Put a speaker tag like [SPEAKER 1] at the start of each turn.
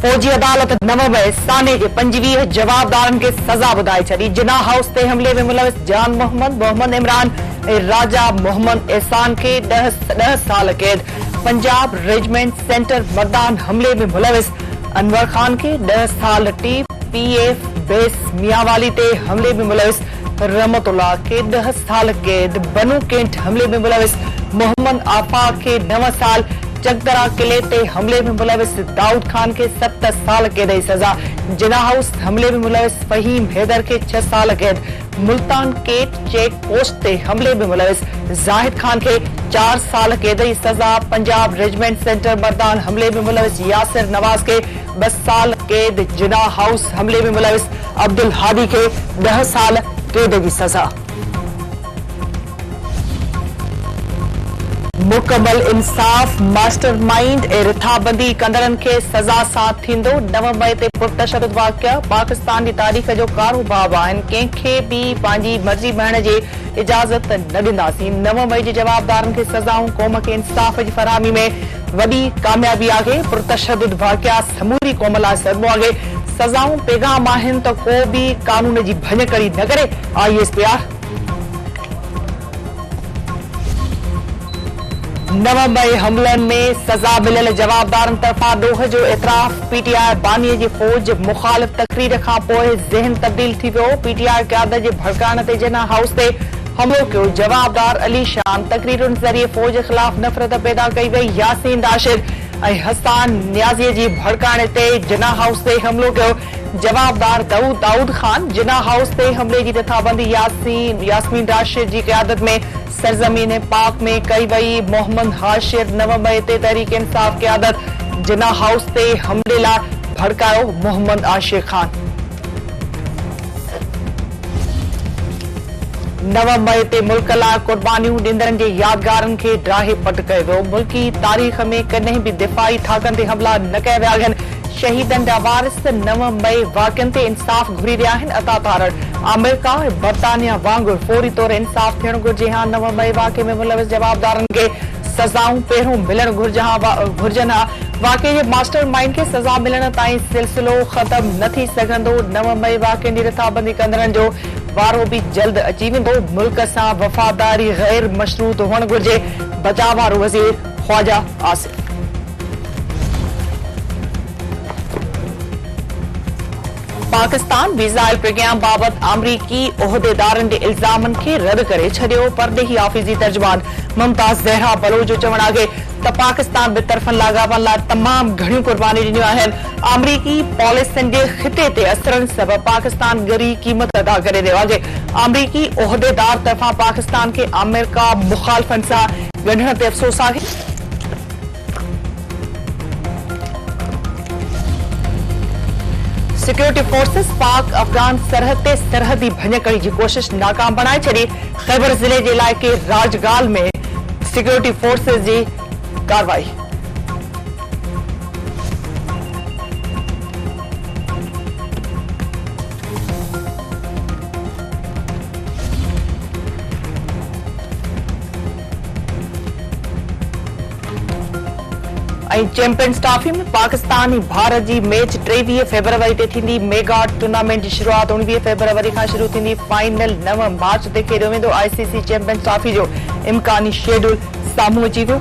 [SPEAKER 1] फौजी अदालत नवंबर साने के 25 जवाबदारन के सजा बुधाई छड़ी। जिना हाउस ते हमले में मुलविस जान मोहम्मद इमरान राजा मोहम्मद एहसान के 10 साल कैद। पंजाब रेजिमेंट सेंटर मर्दान हमले में मुलविस अनवर खान के 10 साल। TPF बेस मियावाली ते हमले में मुलविस रहमतुल्लाह के 10 साल कैद। बनू कैंट हमले में मुलविस मोहम्मद आफाक के 9 साल। चकदरा किले ते हमले में मुलविस दाऊद खान के 7 साल कैद सजा। जिना हाउस हमले में मुलविस फहीम हैदर के 6 साल कैद। मुल्तान गेट चेक पोस्ट ते हमले में मुलविस जाहिद खान के 4 साल कैद सजा। पंजाब रेजिमेंट सेंटर मर्दान हमले में मुलविस यासिर नवाज के 10 साल कैद। जिना हाउस हमले में मुलविस अब्दुल हादी के 10 साल कैद की सजा। मुकम्मल इंसाफ मास्टरमाइंड ऐं रिथाबंदी कंदड़नि खे सज़ा सां थींदो। 9 मई ते पुरतशदुद वाक़िया पाकिस्तान जी तारीख़ जो कारो बाब आहिनि। कंहिंखे बि पंहिंजी मर्ज़ी बहण जी इजाज़त न ॾींदासीं। 9 मई जे जवाबदारनि खे सज़ाऊं क़ौम खे इंसाफ़ जी फरहमी में वॾी कामयाबी आहे। पुरतशदुद वाक़िया समूरी क़ौम लाइ सदमो आहे। सज़ाऊं पैगाम आहिनि त को बि कानून जी भञकड़ी न करे। ISPR 9 मई हमलनि में सज़ा मिलियल जवाबदारनि तरफ़ां ॾोह जो एतिराफ़। PTI बानीअ जी फ़ौज मुख़ालिफ़ तक़रीर खां पोइ ज़हन तब्दील थी वियो। PTI क़यादत जे भड़काइण ते जिना हाउस ते हमलो कयो। जवाबदार अली शान तक़रीरुनि ज़रिए फ़ौज ख़िलाफ़ नफ़रत पैदा कई वई। यासीन दाशिर ऐं हसान नियाज़ीअ जी भड़काइण ते जिना हाउस ते हमलो कयो। जवाबदार दाऊद खान। जिना हाउस ते हमले जी रिथाबंदी यास्मीन दाशिर जी क़यादत में सरजमीन पाक में कई वई। मोहम्मद हाशिर 9 मई ते तहरीक इंसाफ क़यादत जिना हाउस ते हमले लाइ भड़कायो मोहम्मद आशिर खान। 9 मई ते मुल्क लाइ कुर्बानियूं ॾींदड़नि जे यादगारनि खे ड्राहे पट कयो वियो। मुल्की तारीख़ में कॾहिं बि दिफ़ाई ठाकनि ते हमला न कया विया आहिनि। शहीदनि जा वारिस 9 मई वाक़िअनि ते इंसाफ़ घुरी रहिया आहिनि। अता तारण अमेरिका ऐं बरतानिया वांगुरु फौरी तौर इंसाफ़ थियणु घुरिजे। 9 मई वाक़िए में मुलविस जवाबदारनि खे सज़ाऊं पहिरियों मिलणु घुरिजनि। वाक़िए जे मास्टर माइंड खे सज़ा मिलण ताईं सिलसिलो ख़त्म न थी सघंदो। 9 मई वाक़िअनि जी रिथाबंदी कंदड़नि जो वारो बि जल्द अची वेंदो। मुल्क सां वफ़ादारी गैर मशरूत हुअणु घुरिजे। बचाव वारो वज़ीर ख्वाजा आसिफ। पाकिस्तान वीज़ा प्रोग्राम बाबत अमरीकी उहिदेदारनि जे इल्ज़ामनि खे रद्द करे छॾियो। परदेही आफ़ीज़ी तर्जुमान मुमताज़ ज़हरा बलोच जो चवणु आहे त पाकिस्तान ॿितरफ़नि लाॻापनि लाइ तमामु घणियूं क़ुर्बानी ॾिनियूं आहिनि। अमरीकी पॉलिसियुनि जे ख़िते ते असरनि सबबि पाकिस्तान ॻरी क़ीमत अदा करे रहियो आहे। अमरीकी उहिदेदार तरफ़ां पाकिस्तान खे अमेरिका मुख़ालिफ़नि सां ॻंढण ते अफ़सोस आहे। सिक्योरिटी फोर्सेस पाक अफगान सरहद ते सरहदी भञकड़ी जी कोशिश नाकाम बणाए छॾी। ख़ैबर ज़िले जे इलाइक़े राजगाल में सिक्योरिटी फोर्सेस जी कार्रवाई। चैंपियंस ट्रॉफी में पाकिस्तान भारत जी मैच 23 फरवरी ते थींदी। मेगा टूर्नामेंट जी शुरूआत 19 फरवरी खां शुरू थींदी। फाइनल 9 मार्च ते खेॾियो वेंदो। ICC चैंपियंस ट्रॉफी जो इम्कानी शेड्यूल साम्हूं अची वियो।